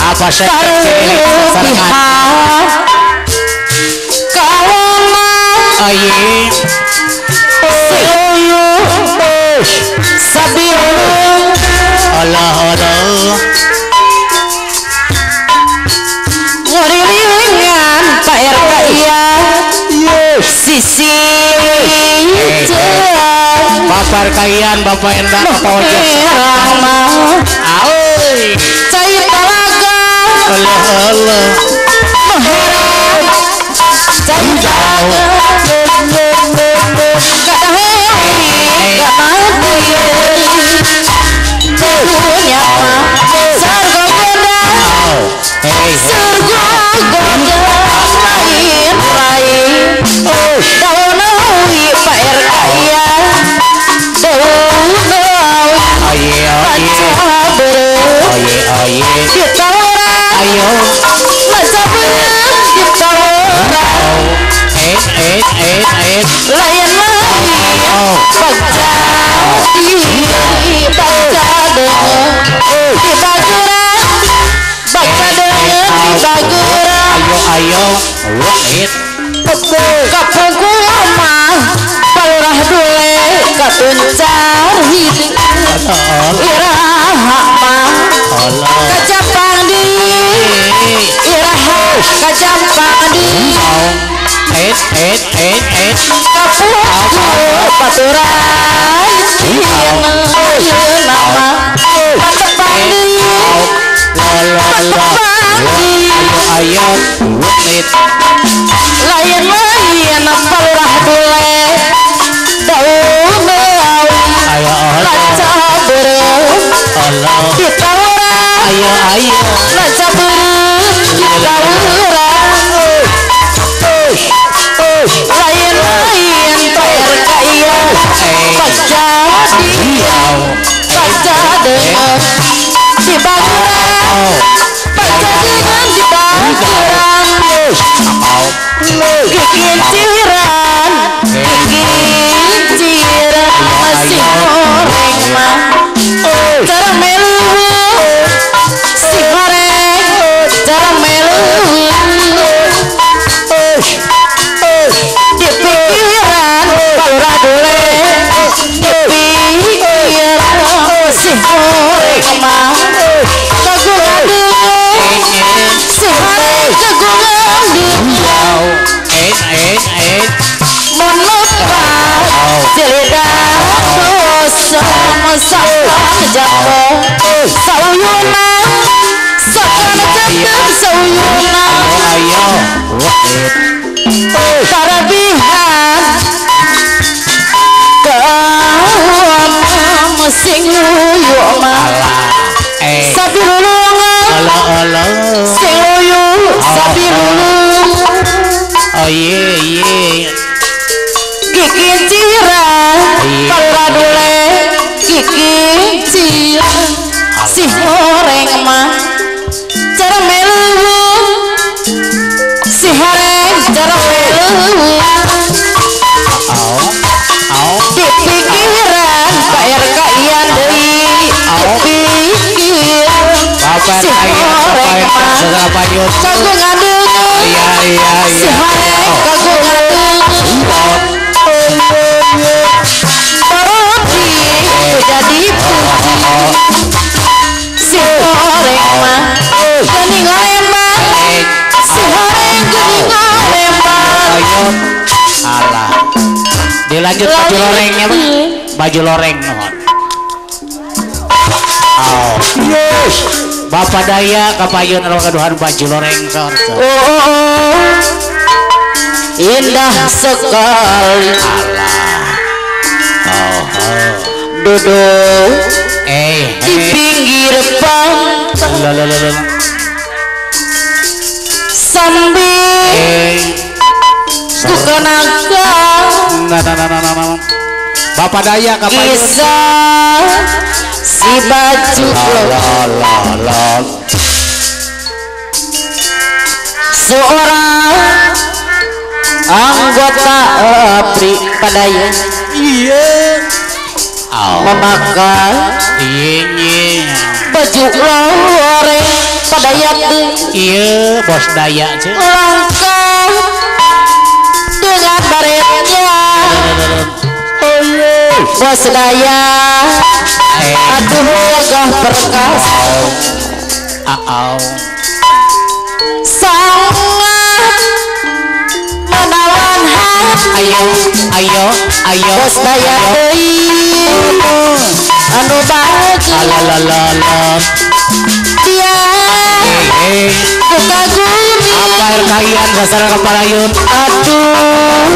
apa sih Allah Allah ngorilingan Pak RK ya sisi Bapak kalian Bapak Endang apa wajah cair talaga Allah Allah cair talaga punya sarga goda surga goda lain lain daunawi Pak RK ya daunawi ayo layan ayo kapungku mah palurah dule katuncar hidup iraha mah kacapang di iraha kacapang di kapungku paturan nama patepang di ayo layan palurah dule daun laca berem ditawara ayo laca berem ditawara layan Pak RK iya baca dengan di baguran baca dengan di baguran gigit ciran masih goreng mah cara melu si goreng cara melu di pikiran palurah dule di pikiran si goreng mah kagungan si goreng kagungan menupa jelida dosa masakan jatuh sauyunan sakana jatuh sauyunan tarabihan kawan mesing uyuk mah sabi lulungan sing uyuk sabi lulung gigit ciran palurah dule gigit ciran si goreng mah cara melu si goreng cara melu di pikiran Pak RK ian deui pikiran si goreng mah kagungan si goreng kagungan Parodi jadi si goreng mah geuning lembang si goreng geuning lembang alah dilanjut baju lorengnya baju loreng nuhun Bapak daya kapayun kaduhan baju loreng indah sekali duduk di pinggir pantai sambil kukenakan Bapak daya kapayun kisah si baju seorang anggota APRI padaya memakai baju loreng padayat iya bos daya cek langkah dengan baretnya bos daya aduh gagah perkas sangat menawan hati ayo bos daya anu bagus alalala dia kagumi apa air kayan sasaran kepalayun aduh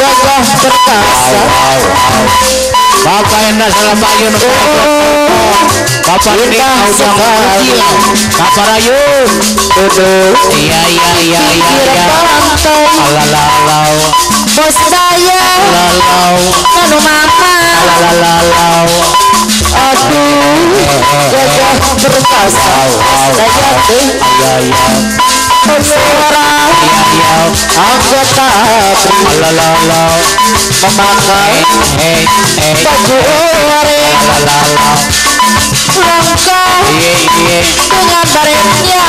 gagah perkasa bapak yang sasaran kepalayun bapak ini udah kecil bapak rayun iya alalala bos daya anu mama aduh gagah perkasa daya seorang anggota memakai baju oranye langkah dengan baretnya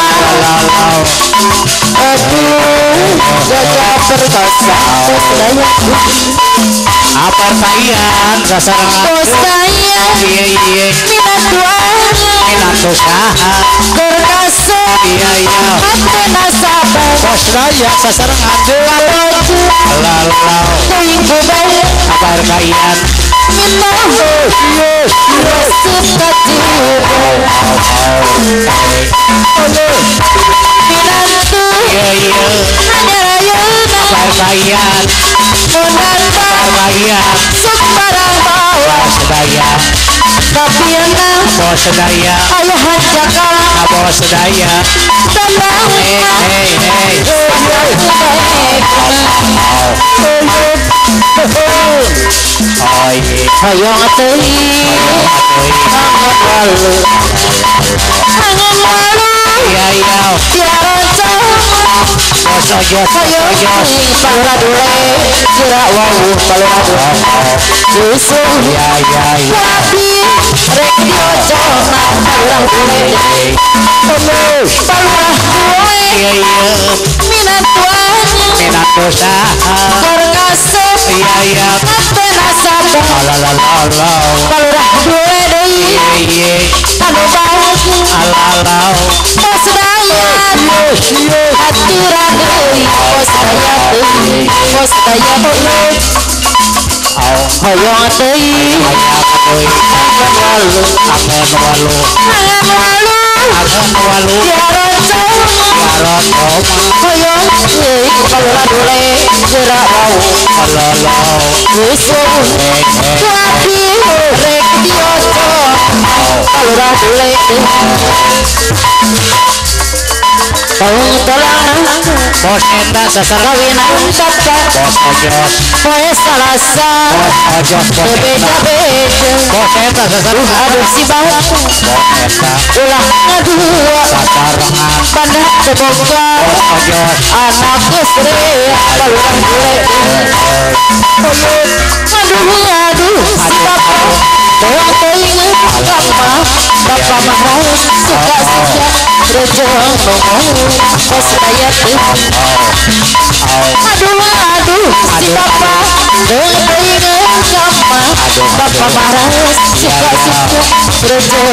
aduh gagah perkasa bos daya apa kalian sasaran bos daya minat tuanya minat usaha perkasa iya hati nasabah bos daya sasaran ada lalau minggu baik apa air kayan minta suka minantu iya hanya rayuna apa air kayan menanda kayan sembarang bawa bos daya tapi enak bos daya ayahan jakala bos daya tenang hayang atuhi angan malu iya tiara cahaya bos ojos palura dule kira wau palura dule susu iya tapi rek diojo palura dule palura dule iya minat tuanya minat usaha perkasa iya ate nasabah alalala palura dule deui iya anu bagus alalau bos daya aturan deui bos daya deui hayang deui angen walu angan walu tiara cahaya hayang deui palura dule kira wau alalau susu tapi rek diojo palura dule tahun tolang bos enda sasaran kawinan bapak bos ojos poe salasa ojos bos enda bebeja-beja bos enda sasaran aduh si bapak bos enda ulah ngadua sasarangan banyak teboga bos ojos anak istri palurah dule aduh si bapak tolong teringat bapak mah suka rejong bos daya aduh si bapak tolong teringat bapak marah suka rejong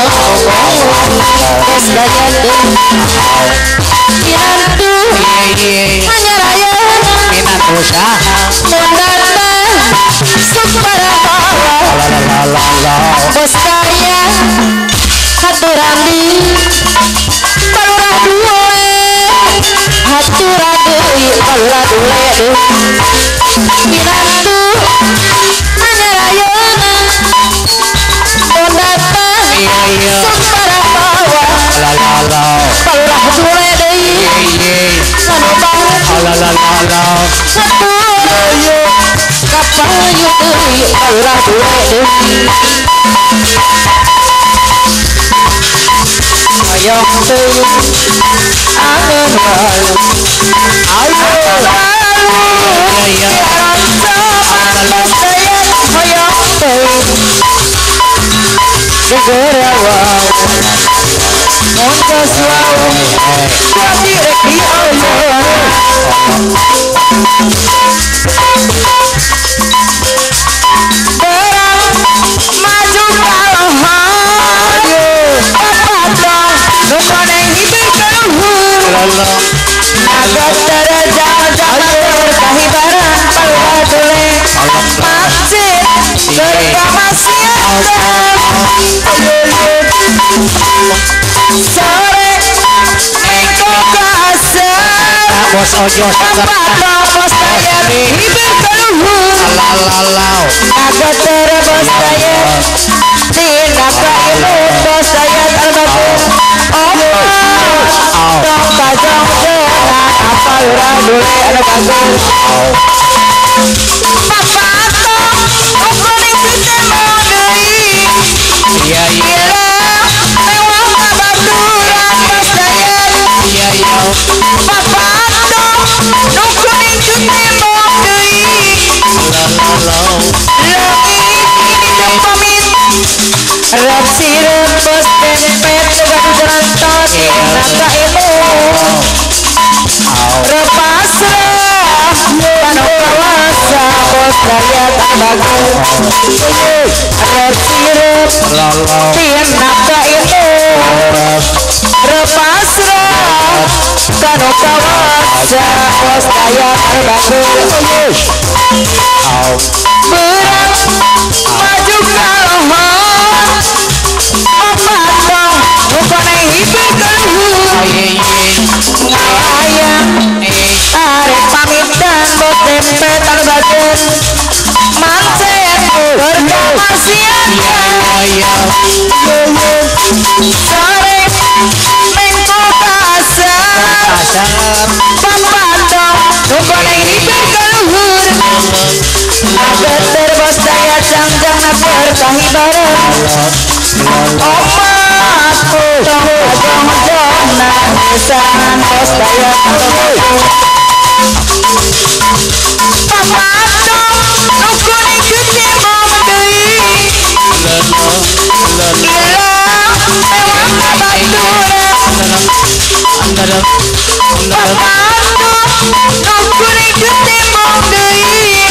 bos daya minantu hanya raya minat usaha menanda sembara bawa bos daya haturan di palurah dule haturan deui palurah dule minantu hanya rayana menanda sembara bawa palurah dule deui anu bagus kapayu deui palurah dule deui hayang deui angen walu hayang deui gegera wau Jadi reki oyo Berang maju kalahan Bapak dong Nukoneng hibir keluhur Lolong Agak terjal-jal Kahibaran Paluh dule Masjid Berkamasian Sore Engkau kasar Bos ojo Bapak dong bos daya Hibir keluhur Lalau Agak terbos daya Tindak ilmu bos daya terbagus Dong kajong jenang Apa lurah dule anu bagus Bapak dong Ukuring sistem modei Iya iya Mewah babaturan bos daya iya iya Bapak dong Ukuring sistem modei Lalau Pamit Rep sirup bos dempet Juga dijerantot Naga ilmu Repasrah Panu kawasa Bos daya tak bagus Rep sirup Lalau Tien naga ilmu Repasrah Panu kawasa Bos daya tak bagus Berat maju kalahan Opat dong Nukoneng hibir keluhur Ngayang Arek pamit dan bos dempet terbagus Mansen Berkamasian Iya Sore Mengko kasar Kasar Bapak dong Nukoneng hibir keluhur Agak terbos daya jangjang na berkahibaran Omatku dong jong na Nisangan bos daya Bapak dong Nukuning ketimbang deui Ilang Mewah babaturan Bapak dong Nukuning ketimbang deui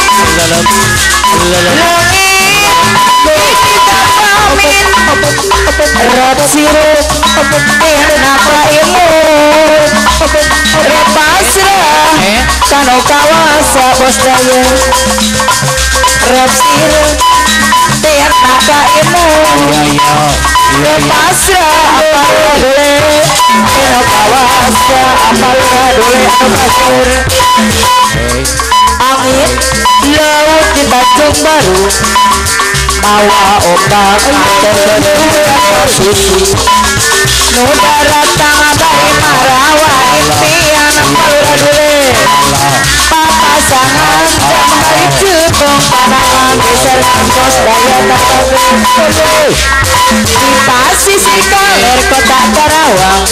Rep sirup Napa ilmu Repasrah Kano kawasa bos daya Rep sirup Napa ilmu Repasrah Apal dule Kano kawasa Apal dule Apasir Angin Laut di Tanjung Baru Mawa ombak Terbentuk posisi Nuda ratang abari marawa Impian Palura dule Papasangan Jam hari cupong Panangan Beserkan bos daya tak Di pasisi kaler kota Karawang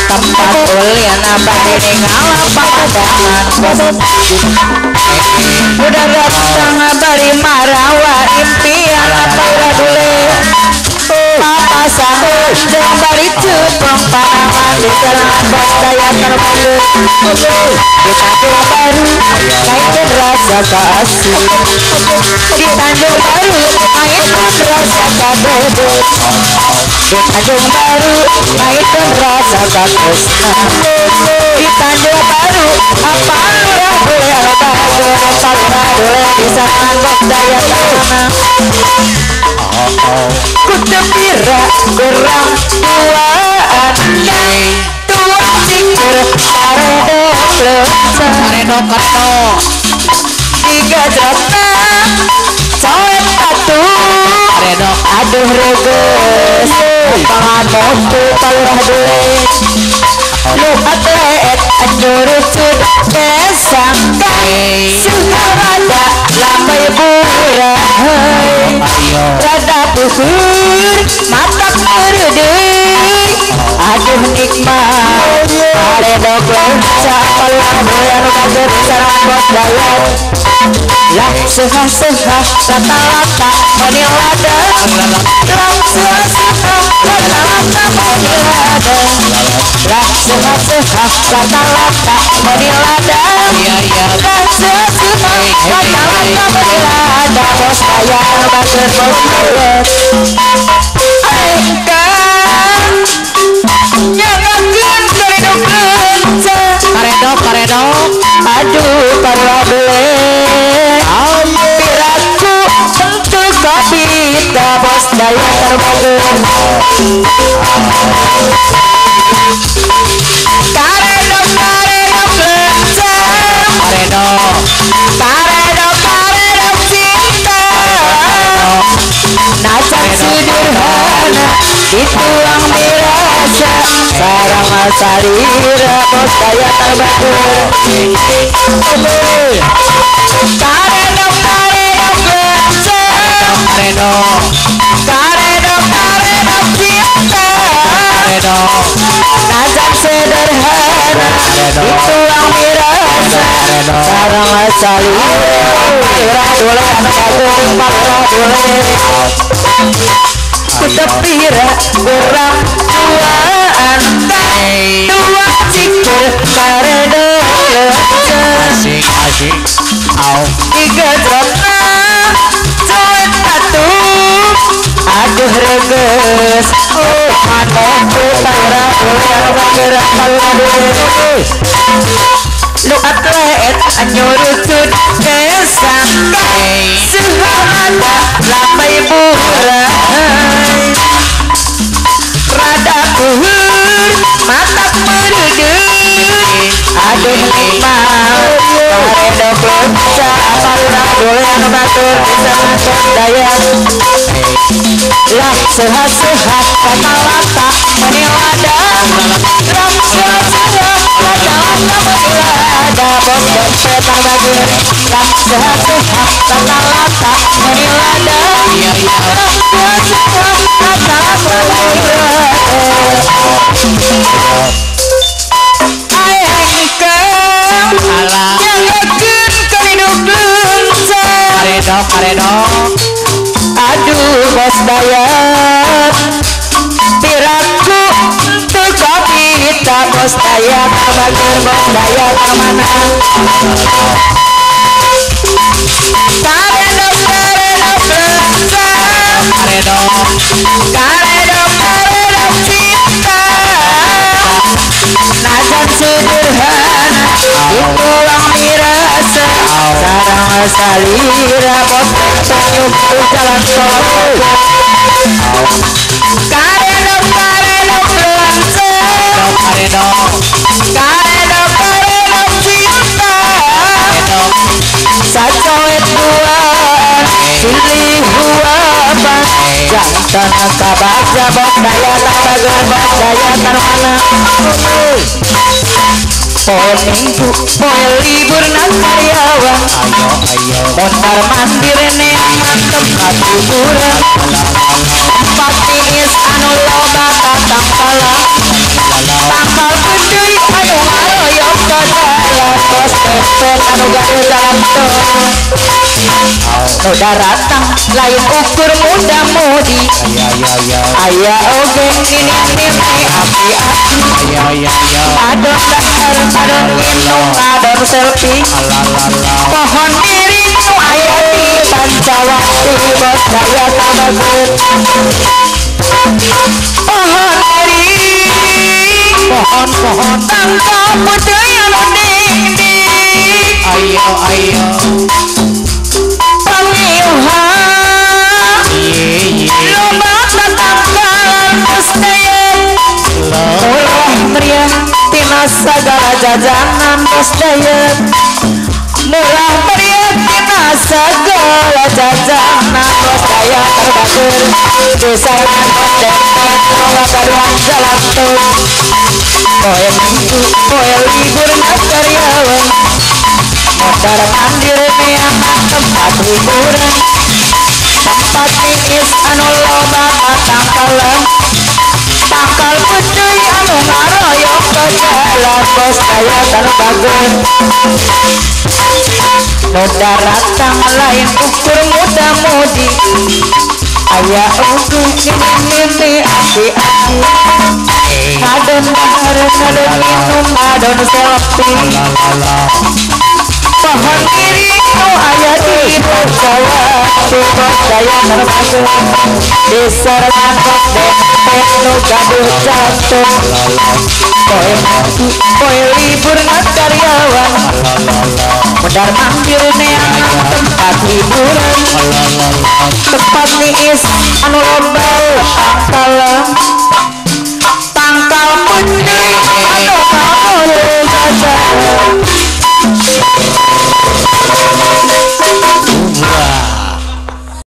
Tempat ulian abadi Ningala pakadangan Udah datang abari marawa Impian Palura dule Papasangan Jam hari cupong Panangan Beserkan bos daya terbagus Di Tanjung Baru Kaitkan rasa kasih Di Tanjung Baru Kaitkan rasa kadebut Di Tanjung Baru Kaitkan rasa kakesna Di Tanjung Baru Apa lurah dule Bagus Apa lurah dule Disangan bos daya tanah Kutembira Gerang tuaan Tua cikir Paredok lesa Paredok keto Tiga jatna Coet tatu Paredok Aduh reges Pangan motu Palurah dule Lu atlet Anjurucud Besang Sukarada Lambai burahai Rada puhur Mata perdui Aduh nikmat Pare karedok lenca palang doyan kaget sarang bos dayat lah seha-seha rata-rata menilada lah seha-seha rata-rata menilada lah seha-seha rata-rata menilada lah seha-seha rata-rata menilada bos dayat kaget bos dayat karedok aduh para beli piraku untuk kopi bos daya terbangun karedok lenca karedok cinta najan sederhana dituang dirasa sarang salira bos daya terbangun karedok lenca karedok cinta najan sederhana dituang dirasa sarang salira dolan terbangun pakra dolan kutepira kurang duaan dua cikir karedok lenca asik tiga drapna cuek atuh aduh reges manehku para doyan bergerak kaladu lu atlet anyurutut kesang sehada lambai burai rada kuhur matak merudut aduh mau karedok lenca apalura doyan batur bisa masuk daya lah sehat-sehat kata-lata menilada ram sehat-sehat kata-lata menilada bos dompet terbagun ram sehat-sehat kata-lata menilada ram sehat-sehat kata-lata menilada ayengkang nyangekeun karedok lenca karedok aduh bos dayat piraku untuk kopi tak bos dayat terbagun bos dayat kemana karedok lenca karedok cinta najan sederhana dituang dirasa sarang salira bos penyup jalan tol karedok lenca karedok cinta sacoet duaan silih huapan jantan kabaja bos daya terbagun bos daya termana poe minggu poe libur nak karyawan mondar mandir neangan tempat hiburan patiis anu loba tatangkalan tangkal pedui anu ngaroyok ke jalan bos pepet anu gaduh jalan tol udah ratang lain ukur muda mudi aya oge nini api-api adon dahar adon gendong adon selfie pohon diri nu aya di Pancawati bos daya terbagun pohon diri pohon tangka putih anu dingding ayo pangiuhan loba tatangkalan bos daya murah meriah tina sagala jajanan bos daya murah meriah tina segala jajanan bos daya terbagun desaingan bos dempet loba kaduan jalan tol poe minggu poe libur nak karyawan mondar mandir neangan tempat hiburan tempat tiis anu loba tatangkalan tangkal pedui anu ngaroyok ke jalan bos daya terbagus muda ratang lain ukur muda mudi ayah uku ini aki-aki adon bahar adon minum adon selfie pohon kiri nu ayah di Jawa bos daya terbagus desa rangkot dempet nu gaduh jatuh poe libur karyawan modar manggil neangan tempat hiburan tempat niis anu lomba